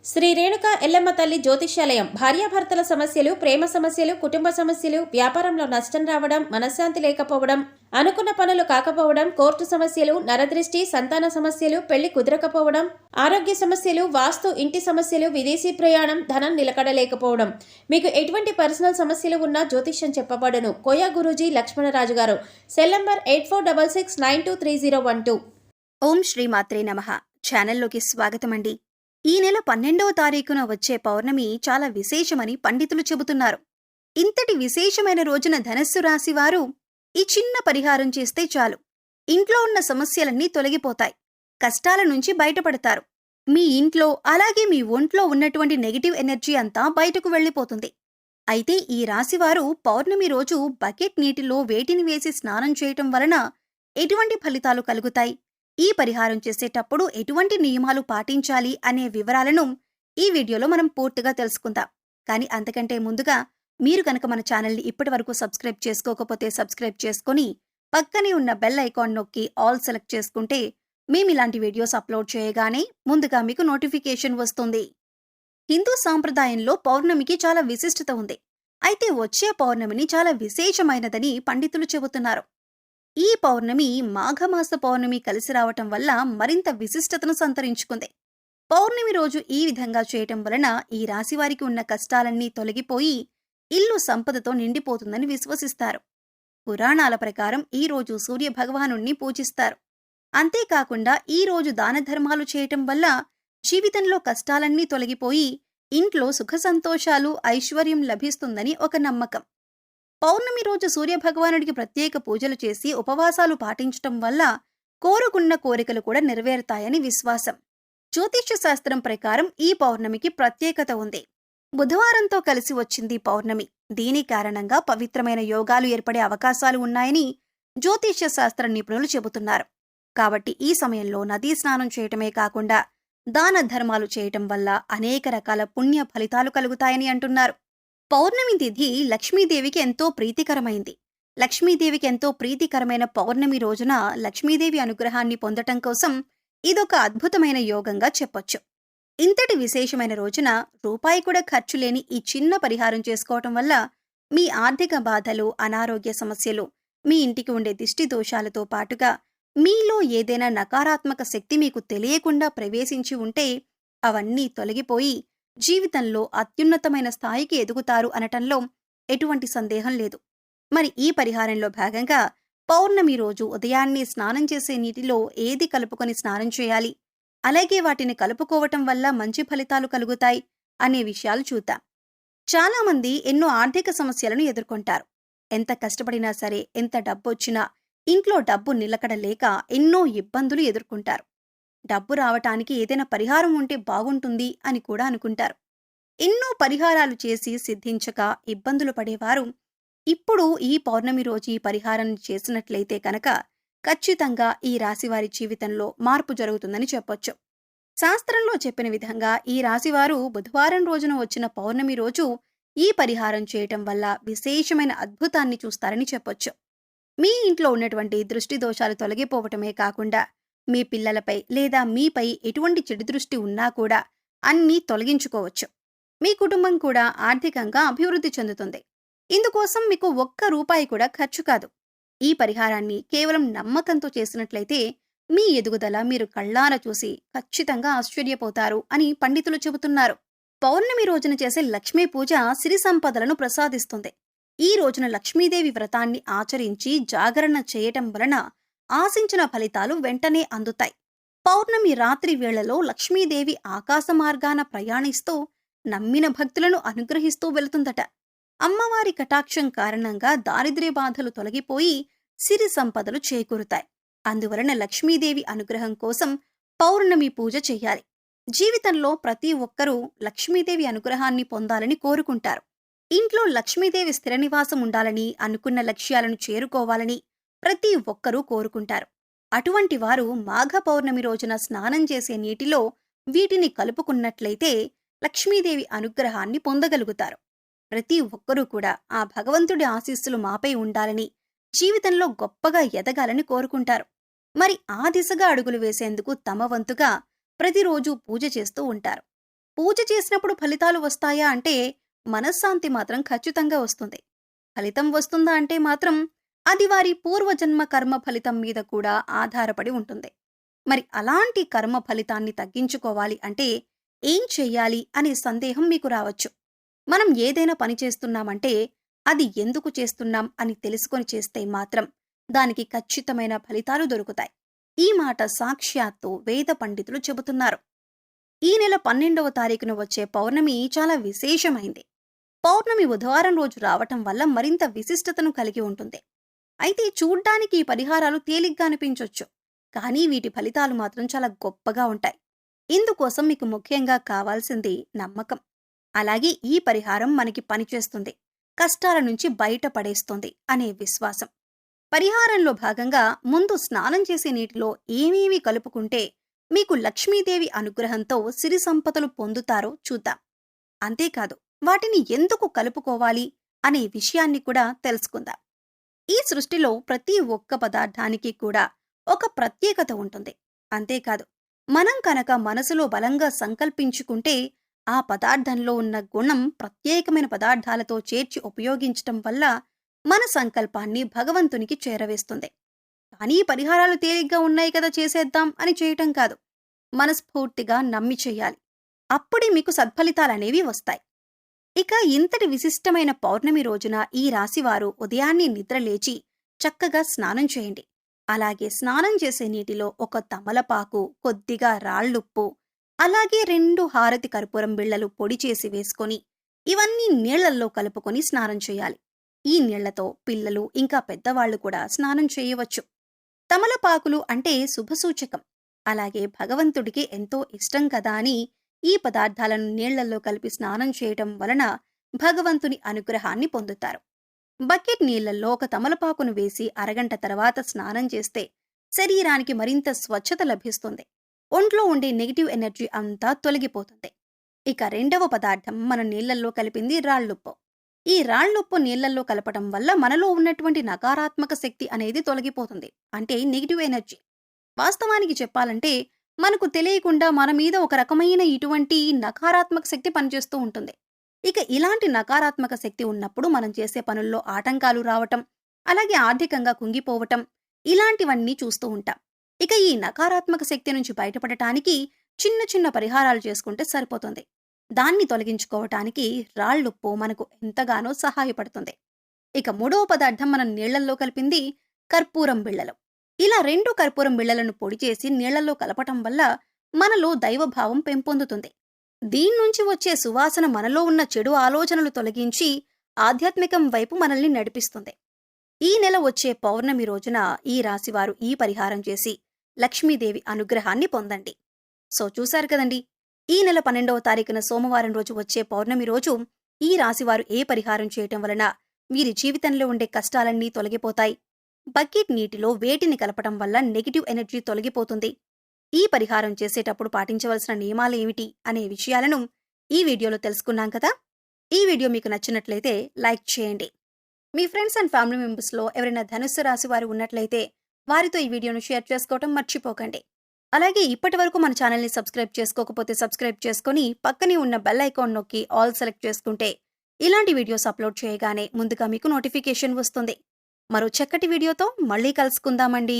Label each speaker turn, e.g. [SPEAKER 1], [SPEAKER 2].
[SPEAKER 1] శ్రీ రేణుక ఎల్లమ్మ తల్లి జ్యోతిష్యాలయం భార్యాభర్తల సమస్యలు, ప్రేమ సమస్యలు, కుటుంబ సమస్యలు, వ్యాపారంలో నష్టం రావడం, మనశ్శాంతి లేకపోవడం, అనుకున్న పనులు కాకపోవడం, కోర్టు సమస్యలు, నరదృష్టి, సంతాన సమస్యలు, పెళ్లి కుదరకపోవడం, ఆరోగ్య సమస్యలు, వాస్తు, ఇంటి సమస్యలు, విదేశీ ప్రయాణం, ధనం నిలకడలేకపోవడం, మీకు ఎటువంటి పర్సనల్ సమస్యలు ఉన్నా జ్యోతిష్యం చెప్పబడును. కోయా గురూజీ లక్ష్మణరాజు గారు. Cell number 8466923012.
[SPEAKER 2] ఓం శ్రీ మాత్రే నమః. ఛానల్లోకి స్వాగతమండి. ఈ నెల 12వ తారీఖున వచ్చే పౌర్ణమి చాలా విశేషమని పండితులు చెబుతున్నారు. ఇంతటి విశేషమైన రోజున ధనస్సు రాశి వారు ఈ చిన్న పరిహారం చేస్తే చాలు, ఇంట్లో ఉన్న సమస్యలన్నీ తొలగిపోతాయి, కష్టాల నుంచి బయటపడతారు. మీ ఇంట్లో అలాగే మీ ఒంట్లో ఉన్నటువంటి నెగిటివ్ ఎనర్జీ అంతా బయటకు వెళ్ళిపోతుంది. అయితే ఈ రాశివారు పౌర్ణమి రోజు బకెట్ నీటిలో వేటిని వేసి స్నానం చేయటం వలన ఎటువంటి ఫలితాలు కలుగుతాయి, ఈ పరిహారం చేసేటప్పుడు ఎటువంటి నియమాలు పాటించాలి అనే వివరాలను ఈ వీడియోలో మనం పూర్తిగా తెలుసుకుందాం. కానీ అంతకంటే ముందుగా మీరు కనుక మన ఛానల్ని ఇప్పటి వరకు సబ్స్క్రైబ్ చేసుకోకపోతే సబ్స్క్రైబ్ చేసుకుని పక్కనే ఉన్న బెల్ ఐకాన్ నొక్కి ఆల్ సెలెక్ట్ చేసుకుంటే మేము ఇలాంటి వీడియోస్ అప్లోడ్ చేయగానే ముందుగా మీకు నోటిఫికేషన్ వస్తుంది. హిందూ సాంప్రదాయంలో పౌర్ణమికి చాలా విశిష్టత ఉంది. అయితే వచ్చే పౌర్ణమిని చాలా విశేషమైనదని పండితులు చెబుతున్నారు. ఈ పౌర్ణమి మాఘమాస పౌర్ణమి కలిసి రావటం వల్ల మరింత విశిష్టతను సంతరించుకుంది. పౌర్ణమి రోజు ఈ విధంగా చేయటం వలన ఈ రాశివారికి ఉన్న కష్టాలన్నీ తొలగిపోయి ఇల్లు సంపదతో నిండిపోతుందని విశ్వసిస్తారు. పురాణాల ప్రకారం ఈ రోజు సూర్య భగవానుణ్ణి పూజిస్తారు. అంతేకాకుండా ఈ రోజు దాన ధర్మాలు చేయటం వల్ల జీవితంలో కష్టాలన్నీ తొలగిపోయి ఇంట్లో సుఖ సంతోషాలు, ఐశ్వర్యం లభిస్తుందని ఒక నమ్మకం. పౌర్ణమి రోజు సూర్యభగవానుడికి ప్రత్యేక పూజలు చేసి ఉపవాసాలు పాటించటం వల్ల కోరుకున్న కోరికలు కూడా నెరవేరుతాయని విశ్వాసం. జ్యోతిష్య శాస్త్రం ప్రకారం ఈ పౌర్ణమికి ప్రత్యేకత ఉంది. బుధవారంతో కలిసి వచ్చింది పౌర్ణమి. దీని కారణంగా పవిత్రమైన యోగాలు ఏర్పడే అవకాశాలు ఉన్నాయని జ్యోతిష్య శాస్త్ర నిపుణులు చెబుతున్నారు. కాబట్టి ఈ సమయంలో నదీ స్నానం చేయటమే కాకుండా దాన ధర్మాలు చేయటం వల్ల అనేక రకాల పుణ్య ఫలితాలు కలుగుతాయని అంటున్నారు. పౌర్ణమి తిథి లక్ష్మీదేవికి ఎంతో ప్రీతికరమైంది. లక్ష్మీదేవికి ఎంతో ప్రీతికరమైన పౌర్ణమి రోజున లక్ష్మీదేవి అనుగ్రహాన్ని పొందటం కోసం ఇదొక అద్భుతమైన యోగంగా చెప్పొచ్చు. ఇంతటి విశేషమైన రోజున రూపాయి కూడా ఖర్చు లేని ఈ చిన్న పరిహారం చేసుకోవటం వల్ల మీ ఆర్థిక బాధలు, అనారోగ్య సమస్యలు, మీ ఇంటికి ఉండే దిష్టి దోషాలతో పాటుగా మీలో ఏదైనా నకారాత్మక శక్తి మీకు తెలియకుండా ప్రవేశించి ఉంటే అవన్నీ తొలగిపోయి జీవితంలో అత్యున్నతమైన స్థాయికి ఎదుగుతారు అనటంలో ఎటువంటి సందేహం లేదు. మరి ఈ పరిహారంలో భాగంగా పౌర్ణమి రోజు ఉదయాన్నే స్నానం చేసే నీటిలో ఏది కలుపుకొని స్నానం చేయాలి, అలాగే వాటిని కలుపుకోవటం వల్ల మంచి ఫలితాలు కలుగుతాయి అనే విషయాలు చూద్దాం. చాలామంది ఎన్నో ఆర్థిక సమస్యలను ఎదుర్కొంటారు. ఎంత కష్టపడినా సరే, ఎంత డబ్బొచ్చినా ఇంట్లో డబ్బు నిలకడ లేక ఎన్నో ఇబ్బందులు ఎదుర్కొంటారు. డబ్బు రావటానికి ఏదైనా పరిహారం ఉంటే బాగుంటుంది అని కూడా అనుకుంటారు. ఎన్నో పరిహారాలు చేసి సిద్ధించక ఇబ్బందులు పడేవారు ఇప్పుడు ఈ పౌర్ణమి రోజు ఈ పరిహారం చేసినట్లయితే కనుక ఖచ్చితంగా ఈ రాశివారి జీవితంలో మార్పు జరుగుతుందని చెప్పొచ్చు. శాస్త్రంలో చెప్పిన విధంగా ఈ రాశివారు బుధవారం రోజున వచ్చిన పౌర్ణమి రోజు ఈ పరిహారం చేయటం వల్ల విశేషమైన అద్భుతాన్ని చూస్తారని చెప్పొచ్చు. మీ ఇంట్లో ఉన్నటువంటి దృష్టి దోషాలు తొలగిపోవటమే కాకుండా మీ పిల్లలపై లేదా మీపై ఎటువంటి చెడు దృష్టి ఉన్నా కూడా అన్నీ తొలగించుకోవచ్చు. మీ కుటుంబం కూడా ఆర్థికంగా అభివృద్ధి చెందుతుంది. ఇందుకోసం మీకు ఒక్క రూపాయి కూడా ఖర్చు కాదు. ఈ పరిహారాన్ని కేవలం నమ్మకంతో చేసినట్లయితే మీ ఎదుగుదల మీరు కళ్ళారా చూసి ఖచ్చితంగా ఆశ్చర్యపోతారు అని పండితులు చెబుతున్నారు. పౌర్ణమి రోజున చేసే లక్ష్మీ పూజ సిరి సంపదలను ప్రసాదిస్తుంది. ఈ రోజున లక్ష్మీదేవి వ్రతాన్ని ఆచరించి జాగరణ చేయటం వలన ఆశించిన ఫలితాలు వెంటనే అందుతాయి. పౌర్ణమి రాత్రి వేళలో లక్ష్మీదేవి ఆకాశ మార్గాన ప్రయాణిస్తూ నమ్మిన భక్తులను అనుగ్రహిస్తూ వెళుతుందట. అమ్మవారి కటాక్షం కారణంగా దారిద్ర్య బాధలు తొలగిపోయి సిరి సంపదలు చేకూరుతాయి. అందువలన లక్ష్మీదేవి అనుగ్రహం కోసం పౌర్ణమి పూజ చెయ్యాలి. జీవితంలో ప్రతి ఒక్కరూ లక్ష్మీదేవి అనుగ్రహాన్ని పొందాలని కోరుకుంటారు. ఇంట్లో లక్ష్మీదేవి స్థిర నివాసం ఉండాలని, అనుకున్న లక్ష్యాలను చేరుకోవాలని ప్రతి ఒక్కరూ కోరుకుంటారు. అటువంటి వారు మాఘ పౌర్ణమి రోజున స్నానం చేసే నీటిలో వీటిని కలుపుకున్నట్లయితే లక్ష్మీదేవి అనుగ్రహాన్ని పొందగలుగుతారు. ప్రతి ఒక్కరూ కూడా ఆ భగవంతుడి ఆశీస్సులు మాపై ఉండాలని, జీవితంలో గొప్పగా ఎదగాలని కోరుకుంటారు. మరి ఆ దిశగా అడుగులు వేసేందుకు తమ వంతుగా ప్రతిరోజు పూజ చేస్తూ ఉంటారు. పూజ చేసినప్పుడు ఫలితాలు వస్తాయా అంటే మనశ్శాంతి మాత్రం ఖచ్చితంగా వస్తుంది. ఫలితం వస్తుందా అంటే మాత్రం అది వారి పూర్వజన్మ కర్మ ఫలితం మీద కూడా ఆధారపడి ఉంటుంది. మరి అలాంటి కర్మ ఫలితాన్ని తగ్గించుకోవాలి అంటే ఏం చెయ్యాలి అనే సందేహం మీకు రావచ్చు. మనం ఏదైనా పని చేస్తున్నామంటే అది ఎందుకు చేస్తున్నాం అని తెలుసుకొని చేస్తే మాత్రం దానికి ఖచ్చితమైన ఫలితాలు దొరుకుతాయి. ఈ మాట సాక్షాత్తు వేద పండితులు చెబుతున్నారు. ఈ నెల 12వ తారీఖున వచ్చే పౌర్ణమి చాలా విశేషమైంది. పౌర్ణమి బుధవారం రోజు రావటం వల్ల మరింత విశిష్టతను కలిగి ఉంటుంది. అయితే చూడ్డానికి ఈ పరిహారాలు తేలిగ్గా అనిపించొచ్చు, కానీ వీటి ఫలితాలు మాత్రం చాలా గొప్పగా ఉంటాయి. ఇందుకోసం మీకు ముఖ్యంగా కావాల్సింది నమ్మకం. అలాగే ఈ పరిహారం మనకి పనిచేస్తుంది, కష్టాల నుంచి బయటపడేస్తుంది అనే విశ్వాసం. పరిహారంలో భాగంగా ముందు స్నానం చేసే నీటిలో ఏమేమి కలుపుకుంటే మీకు లక్ష్మీదేవి అనుగ్రహంతో సిరి సంపదలు పొందుతారో చూద్దాం. అంతేకాదు వాటిని ఎందుకు కలుపుకోవాలి అనే విషయాన్ని కూడా తెలుసుకుందాం. ఈ సృష్టిలో ప్రతి ఒక్క పదార్థానికి కూడా ఒక ప్రత్యేకత ఉంటుంది. అంతేకాదు మనం కనుక మనసులో బలంగా సంకల్పించుకుంటే ఆ పదార్థంలో ఉన్న గుణం ప్రత్యేకమైన పదార్థాలతో చేర్చి ఉపయోగించటం వల్ల మన సంకల్పాన్ని భగవంతునికి చేరవేస్తుంది. కానీ పరిహారాలు తేలిగ్గా ఉన్నాయి కదా చేసేద్దాం అని చేయటం కాదు, మనస్ఫూర్తిగా నమ్మి చెయ్యాలి. అప్పుడే మీకు సత్ఫలితాలనేవి వస్తాయి. ఇక ఇంతటి విశిష్టమైన పౌర్ణమి రోజున ఈ రాశివారు ఉదయాన్నే నిద్రలేచి చక్కగా స్నానం చేయండి. అలాగే స్నానం చేసే నీటిలో ఒక తమలపాకు, కొద్దిగా రాళ్ళుప్పు, అలాగే 2 హారతి కర్పూరం బిళ్ళలు పొడి చేసి వేసుకొని ఇవన్నీ నీళ్లల్లో కలుపుకొని స్నానం చేయాలి. ఈ నీళ్లతో పిల్లలు ఇంకా పెద్దవాళ్లు కూడా స్నానం చేయవచ్చు. తమలపాకులు అంటే శుభసూచకం. అలాగే భగవంతుడికి ఎంతో ఇష్టం కదా అని ఈ పదార్థాలను నీళ్లల్లో కలిపి స్నానం చేయటం వలన భగవంతుని అనుగ్రహాన్ని పొందుతారు. బకెట్ నీళ్లలో ఒక తమలపాకును వేసి అరగంట తర్వాత స్నానం చేస్తే శరీరానికి మరింత స్వచ్ఛత లభిస్తుంది. ఒంట్లో ఉండే నెగిటివ్ ఎనర్జీ అంతా తొలగిపోతుంది. ఇక 2వ పదార్థం మనం నీళ్లల్లో కలిపింది రాళ్ళుప్పు. ఈ రాళ్ళుప్పు నీళ్లల్లో కలపటం వల్ల మనలో ఉన్నటువంటి నకారాత్మక శక్తి అనేది తొలగిపోతుంది, అంటే నెగిటివ్ ఎనర్జీ. వాస్తవానికి చెప్పాలంటే మనకు తెలియకుండా మన మీద ఒక రకమైన ఇటువంటి నకారాత్మక శక్తి పనిచేస్తూ ఉంటుంది. ఇక ఇలాంటి నకారాత్మక శక్తి ఉన్నప్పుడు మనం చేసే పనుల్లో ఆటంకాలు రావటం, అలాగే ఆర్థికంగా కుంగిపోవటం, ఇలాంటివన్నీ చూస్తూ ఉంటాం. ఇక ఈ నకారాత్మక శక్తి నుంచి బయటపడటానికి చిన్న చిన్న పరిహారాలు చేసుకుంటే సరిపోతుంది. దాన్ని తొలగించుకోవటానికి రాళ్ళుప్పు మనకు ఎంతగానో సహాయపడుతుంది. ఇక 3వ పదార్థం మనం నీళ్లల్లో కలిపింది కర్పూరం బిళ్ళలు. ఇలా 2 కర్పూరం బిళ్ళలను పొడి చేసి నీళ్లలో కలపటం వల్ల మనలో దైవభావం పెంపొందుతుంది. దీన్నుంచి వచ్చే సువాసన మనలో ఉన్న చెడు ఆలోచనలు తొలగించి ఆధ్యాత్మికం వైపు మనల్ని నడిపిస్తుంది. ఈ నెల వచ్చే పౌర్ణమి రోజున ఈ రాశివారు ఈ పరిహారం చేసి లక్ష్మీదేవి అనుగ్రహాన్ని పొందండి. సో చూశారు కదండి, ఈ నెల 12వ తారీఖున సోమవారం రోజు వచ్చే పౌర్ణమి రోజు ఈ రాశివారు ఏ పరిహారం చేయటం వలన వీరి జీవితంలో ఉండే కష్టాలన్నీ తొలగిపోతాయి. బకెట్ నీటిలో వేటిని కలపటం వల్ల నెగిటివ్ ఎనర్జీ తొలగిపోతుంది. ఈ పరిహారం చేసేటప్పుడు పాటించవలసిన నియమాలు ఏమిటి అనే విషయాలను ఈ వీడియోలో తెలుసుకున్నాం కదా. ఈ వీడియో మీకు నచ్చినట్లయితే లైక్ చేయండి. మీ ఫ్రెండ్స్ అండ్ ఫ్యామిలీ మెంబర్స్లో ఎవరైనా ధనుస్సు రాశి వారు ఉన్నట్లయితే వారితో ఈ వీడియోను షేర్ చేసుకోవటం మర్చిపోకండి. అలాగే ఇప్పటి వరకు మన ఛానల్ని సబ్స్క్రైబ్ చేసుకోకపోతే సబ్స్క్రైబ్ చేసుకొని పక్కనే ఉన్న బెల్ ఐకాన్ నొక్కి ఆల్ సెలెక్ట్ చేసుకుంటే ఇలాంటి వీడియోస్ అప్లోడ్ చేయగానే ముందుగా మీకు నోటిఫికేషన్ వస్తుంది. మరో చక్కటి వీడియోతో మళ్ళీ కలుసుకుందామండి.